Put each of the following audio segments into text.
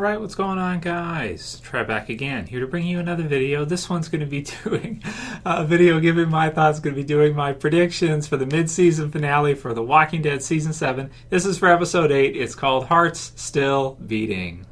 Alright, what's going on, guys? Try back again, here to bring you another video. This one's going to be doing a video giving my thoughts, going to be doing my predictions for the mid-season finale for The Walking Dead Season 7. This is for Episode 8. It's called Hearts Still Beating.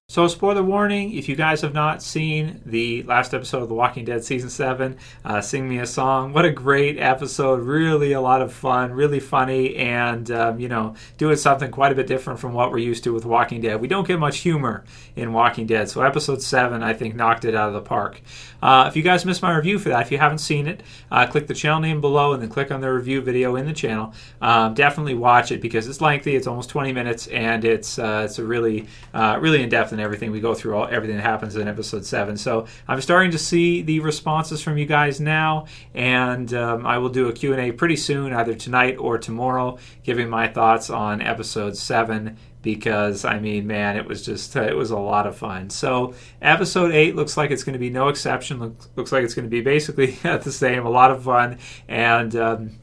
So, spoiler warning, if you guys have not seen the last episode of The Walking Dead Season 7, Sing Me a Song. What a great episode. Really a lot of fun, really funny, and, doing something quite a bit different from what we're used to with Walking Dead. We don't get much humor in Walking Dead, so Episode 7, I think, knocked it out of the park. If you guys missed my review for that, if you haven't seen it, click the channel name below and then click on the review video in the channel. Definitely watch it because it's lengthy. It's almost 20 minutes, and it's a really in-depth and everything. We go through everything that happens in episode 7. So I'm starting to see the responses from you guys now, and I will do a Q&A pretty soon, either tonight or tomorrow, giving my thoughts on episode 7, because, I mean, man, it was a lot of fun. So episode 8 looks like it's going to be no exception. Looks like it's going to be basically the same, a lot of fun, and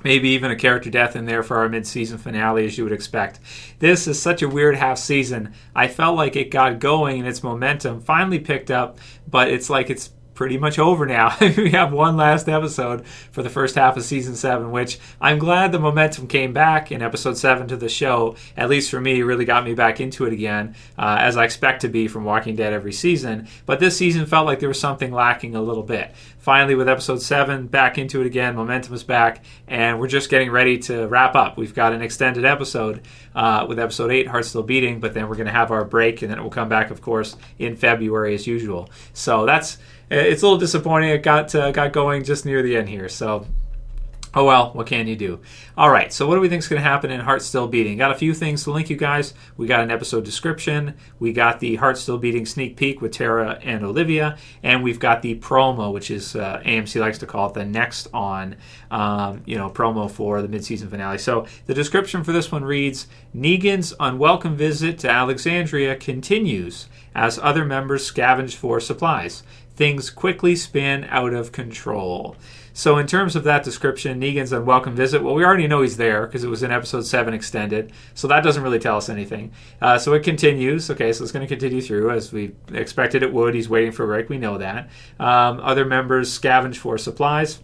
maybe even a character death in there for our mid-season finale, as you would expect. This is such a weird half season. I felt like it got going and its momentum finally picked up, but it's like it's pretty much over now. We have one last episode for the first half of Season 7, which I'm glad the momentum came back in Episode 7 to the show. At least for me, really got me back into it again, as I expect to be from Walking Dead every season. But this season felt like there was something lacking a little bit. Finally, with Episode 7, back into it again, momentum is back, and we're just getting ready to wrap up. We've got an extended episode with Episode 8, Hearts Still Beating, but then we're going to have our break, and then it will come back, of course, in February as usual. So it's a little disappointing. It got going just near the end here, so oh well, what can you do? All right, so what do we think is going to happen in Hearts Still Beating? Got a few things to link you guys. We got an episode description. We got the Hearts Still Beating sneak peek with Tara and Olivia. And we've got the promo, which is AMC likes to call it the next on, promo for the mid-season finale. So the description for this one reads, Negan's unwelcome visit to Alexandria continues as other members scavenge for supplies. Things quickly spin out of control. So in terms of that description, Negan's unwelcome visit, well, we already know he's there because it was in Episode 7 extended, so that doesn't really tell us anything. So it continues. Okay, so it's going to continue through as we expected it would. He's waiting for Rick. We know that. Other members scavenge for supplies.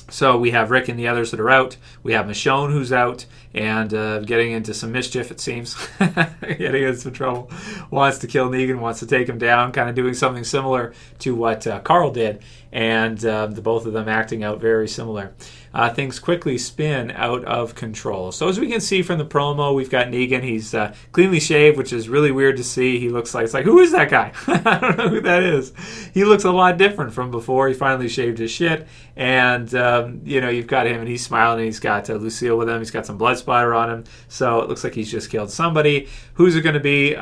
So we have Rick and the others that are out. We have Michonne who's out and getting into some mischief, it seems. Getting into some trouble. Wants to kill Negan, wants to take him down, kind of doing something similar to what Carl did. And the both of them acting out very similar. Things quickly spin out of control. So as we can see from the promo, we've got Negan. He's cleanly shaved, which is really weird to see. He looks like, it's like, who is that guy? I don't know who that is. He looks a lot different from before. He finally shaved his shit. And, you've got him, and he's smiling, and he's got Lucille with him. He's got some blood splatter on him. So it looks like he's just killed somebody. Who's it going to be?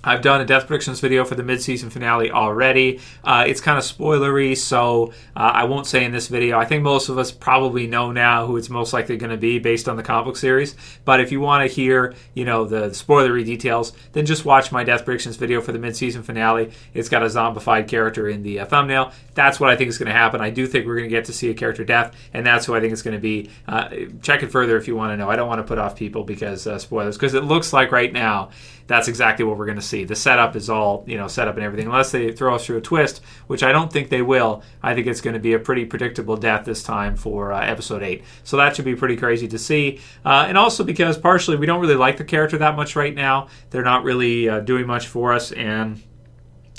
I've done a Death Predictions video for the mid-season finale already. It's kind of spoilery, so I won't say in this video. I think most of us probably know now who it's most likely going to be based on the comic book series. But if you want to hear, the spoilery details, then just watch my Death Predictions video for the mid-season finale. It's got a zombified character in the thumbnail. That's what I think is going to happen. I do think we're going to get to see a character death, and that's who I think it's going to be. Check it further if you want to know. I don't want to put off people because spoilers, because it looks like right now that's exactly what we're going to see. The setup is all, set up and everything. Unless they throw us through a twist, which I don't think they will. I think it's going to be a pretty predictable death this time for Episode 8. So that should be pretty crazy to see. And also because partially we don't really like the character that much right now. They're not really doing much for us, and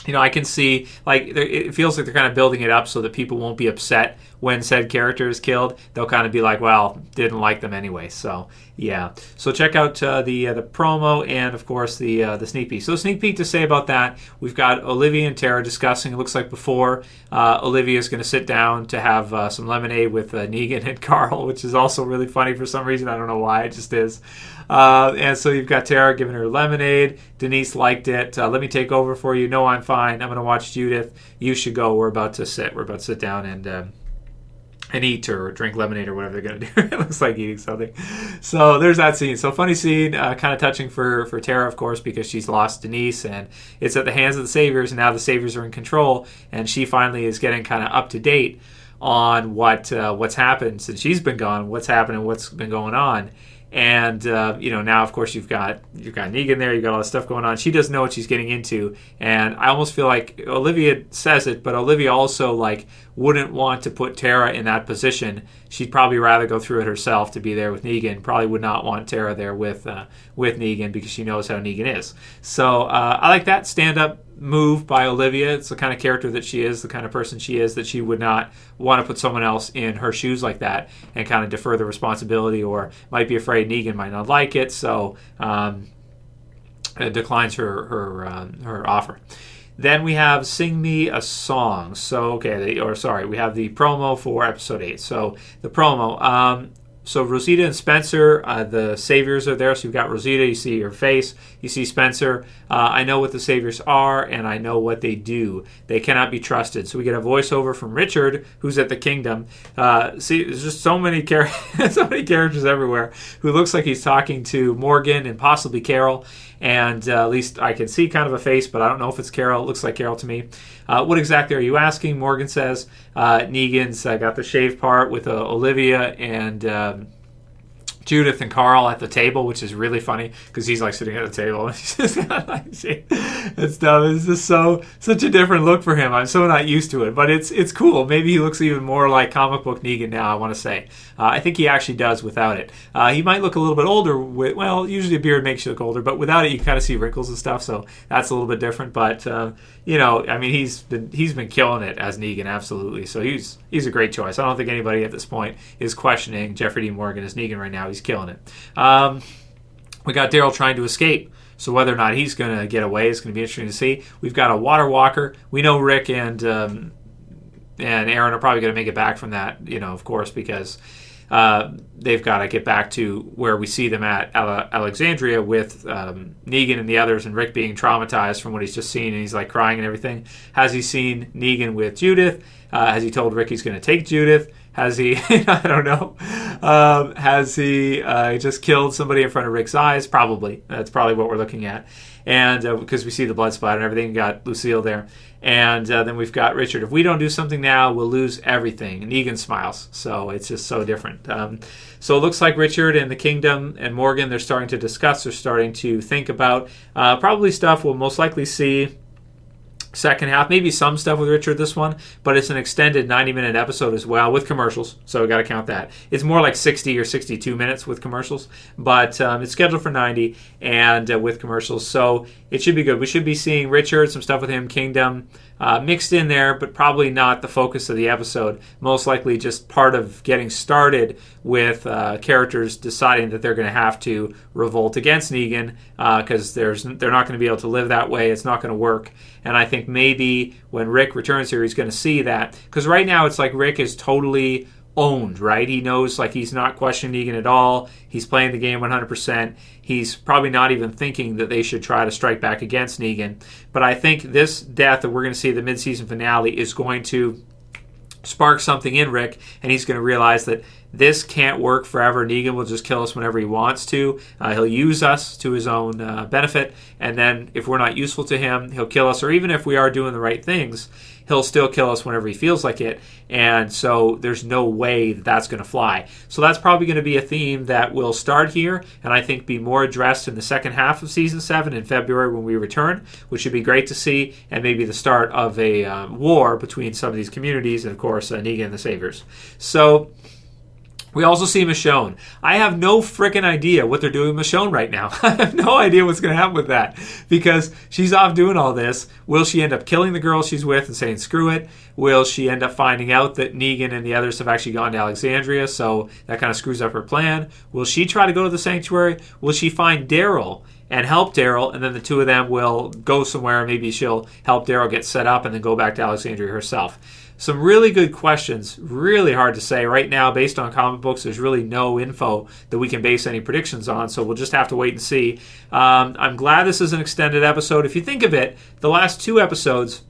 I can see, it feels like they're kind of building it up so that people won't be upset when said character is killed. They'll kind of be like, well, didn't like them anyway. So, yeah. So check out the promo and, of course, the sneak peek. So sneak peek to say about that, we've got Olivia and Tara discussing, it looks like before, Olivia is going to sit down to have some lemonade with Negan and Carl, which is also really funny for some reason. I don't know why, it just is. And so you've got Tara giving her lemonade. Denise liked it. Let me take over for you. No, I'm fine. I'm going to watch Judith. You should go. We're about to sit down and eat or drink lemonade or whatever they're going to do. It looks like eating something. So there's that scene. So funny scene, kind of touching for Tara, of course, because she's lost Denise, and it's at the hands of the Saviors, and now the Saviors are in control, and she finally is getting kind of up to date on what's happened since she's been gone, what's happened and what's been going on. And now of course you've got Negan there, you've got all this stuff going on. She doesn't know what she's getting into, and I almost feel like Olivia says it, but Olivia also like wouldn't want to put Tara in that position. She'd probably rather go through it herself to be there with Negan. Probably would not want Tara there with Negan because she knows how Negan is. So I like that stand-up move by Olivia. It's the kind of character that she is, the kind of person she is, that she would not want to put someone else in her shoes like that and kind of defer the responsibility, or might be afraid Negan might not like it, so declines her offer. Then we have Sing Me a Song. So, we have the promo for episode 8. So, the promo. So Rosita and Spencer, the saviors are there. So you've got Rosita, you see her face. You see Spencer. I know what the saviors are, and I know what they do. They cannot be trusted. So we get a voiceover from Richard, who's at the kingdom. See, there's just so many characters everywhere. Who looks like he's talking to Morgan and possibly Carol. And at least I can see kind of a face, but I don't know if it's Carol. It looks like Carol to me. What exactly are you asking? Morgan says. Negan's got the shaved part with Olivia and Judith and Carl at the table, which is really funny because he's like sitting at the table and he's just like, it's dumb. It's just such a different look for him. I'm so not used to it, but it's cool. Maybe he looks even more like comic book Negan now, I want to say. I think he actually does without it. He might look a little bit older with, well, usually a beard makes you look older, but without it you kind of see wrinkles and stuff, so that's a little bit different. But I mean, he's been killing it as Negan, absolutely. So he's a great choice. I don't think anybody at this point is questioning Jeffrey Dean Morgan as Negan right now. He's killing it. We got Daryl trying to escape. So whether or not he's going to get away is going to be interesting to see. We've got a water walker. We know Rick and Aaron are probably going to make it back from that, of course, because they've got to get back to where we see them at Alexandria with Negan and the others, and Rick being traumatized from what he's just seen, and he's like crying and everything. Has he seen Negan with Judith? Has he told Rick he's going to take Judith? Has he, I don't know, has he just killed somebody in front of Rick's eyes? Probably. That's probably what we're looking at. And because we see the blood splatter and everything, got Lucille there. And then we've got Richard. If we don't do something now, we'll lose everything. And Negan smiles. So it's just so different. So it looks like Richard and the Kingdom and Morgan, they're starting to discuss, they're starting to think about probably stuff we'll most likely see second half, maybe some stuff with Richard this one, but it's an extended 90-minute episode as well with commercials, so we got to count that. It's more like 60 or 62 minutes with commercials, but it's scheduled for 90 and with commercials, so it should be good. We should be seeing Richard, some stuff with him, Kingdom, mixed in there, but probably not the focus of the episode. Most likely just part of getting started with characters deciding that they're going to have to revolt against Negan because they're not going to be able to live that way. It's not going to work. And I think maybe when Rick returns here, he's going to see that. Because right now it's like Rick is totally owned, right? He knows like he's not questioning Negan at all. He's playing the game 100%. He's probably not even thinking that they should try to strike back against Negan. But I think this death that we're going to see at the mid-season finale is going to spark something in Rick, and he's going to realize that this can't work forever. Negan will just kill us whenever he wants to. He'll use us to his own benefit, and then if we're not useful to him, he'll kill us, or even if we are doing the right things, he'll still kill us whenever he feels like it, and so there's no way that that's going to fly. So that's probably going to be a theme that will start here, and I think be more addressed in the second half of Season 7 in February when we return, which should be great to see, and maybe the start of a war between some of these communities, and of course, Negan and the Saviors. So we also see Michonne. I have no frickin' idea what they're doing with Michonne right now. I have no idea what's going to happen with that because she's off doing all this. Will she end up killing the girl she's with and saying screw it? Will she end up finding out that Negan and the others have actually gone to Alexandria, so that kind of screws up her plan? Will she try to go to the sanctuary? Will she find Daryl and help Daryl, and then the two of them will go somewhere? Maybe she'll help Daryl get set up and then go back to Alexandria herself. Some really good questions, really hard to say. Right now, based on comic books, there's really no info that we can base any predictions on, so we'll just have to wait and see. I'm glad this is an extended episode. If you think of it, the last two episodes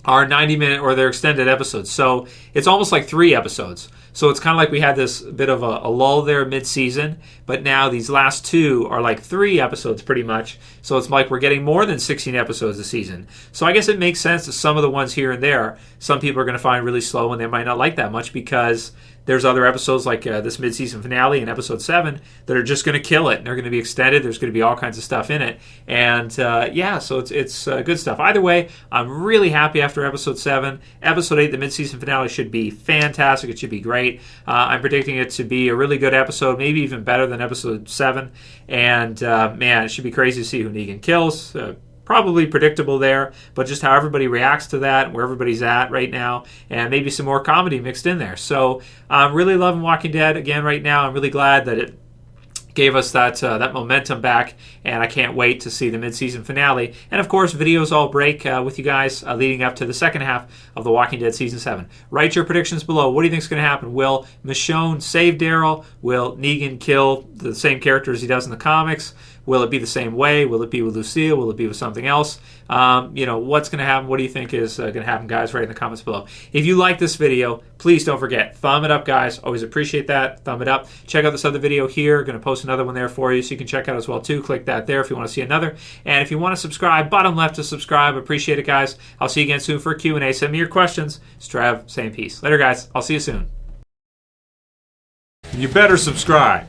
are 90-minute or they're extended episodes, so it's almost like 3 episodes. So it's kind of like we had this bit of a lull there mid-season, but now these last 2 are like 3 episodes pretty much. So it's like we're getting more than 16 episodes a season. So I guess it makes sense that some of the ones here and there, some people are going to find really slow and they might not like that much, because there's other episodes like this mid-season finale in episode 7 that are just going to kill it. And they're going to be extended. There's going to be all kinds of stuff in it. And so it's good stuff. Either way, I'm really happy after episode 7. Episode 8, the mid-season finale, should be fantastic. It should be great. I'm predicting it to be a really good episode, maybe even better than episode 7. And man, it should be crazy to see who Negan kills. Probably predictable there, but just how everybody reacts to that, where everybody's at right now, and maybe some more comedy mixed in there. So I'm really loving Walking Dead again right now. I'm really glad that it gave us that momentum back, and I can't wait to see the mid-season finale. And of course, videos all break with you guys leading up to the second half of The Walking Dead Season 7. Write your predictions below. What do you think is going to happen? Will Michonne save Daryl? Will Negan kill the same character as he does in the comics? Will it be the same way? Will it be with Lucille? Will it be with something else? What's going to happen? What do you think is going to happen, guys? Write in the comments below. If you like this video, please don't forget, thumb it up, guys. Always appreciate that. Thumb it up. Check out this other video here. Going to post another one there for you, so you can check out as well, too. Click that there if you want to see another. And if you want to subscribe, bottom left to subscribe. Appreciate it, guys. I'll see you again soon for a Q&A. Send me your questions. It's Trev saying peace. Later, guys. I'll see you soon. You better subscribe.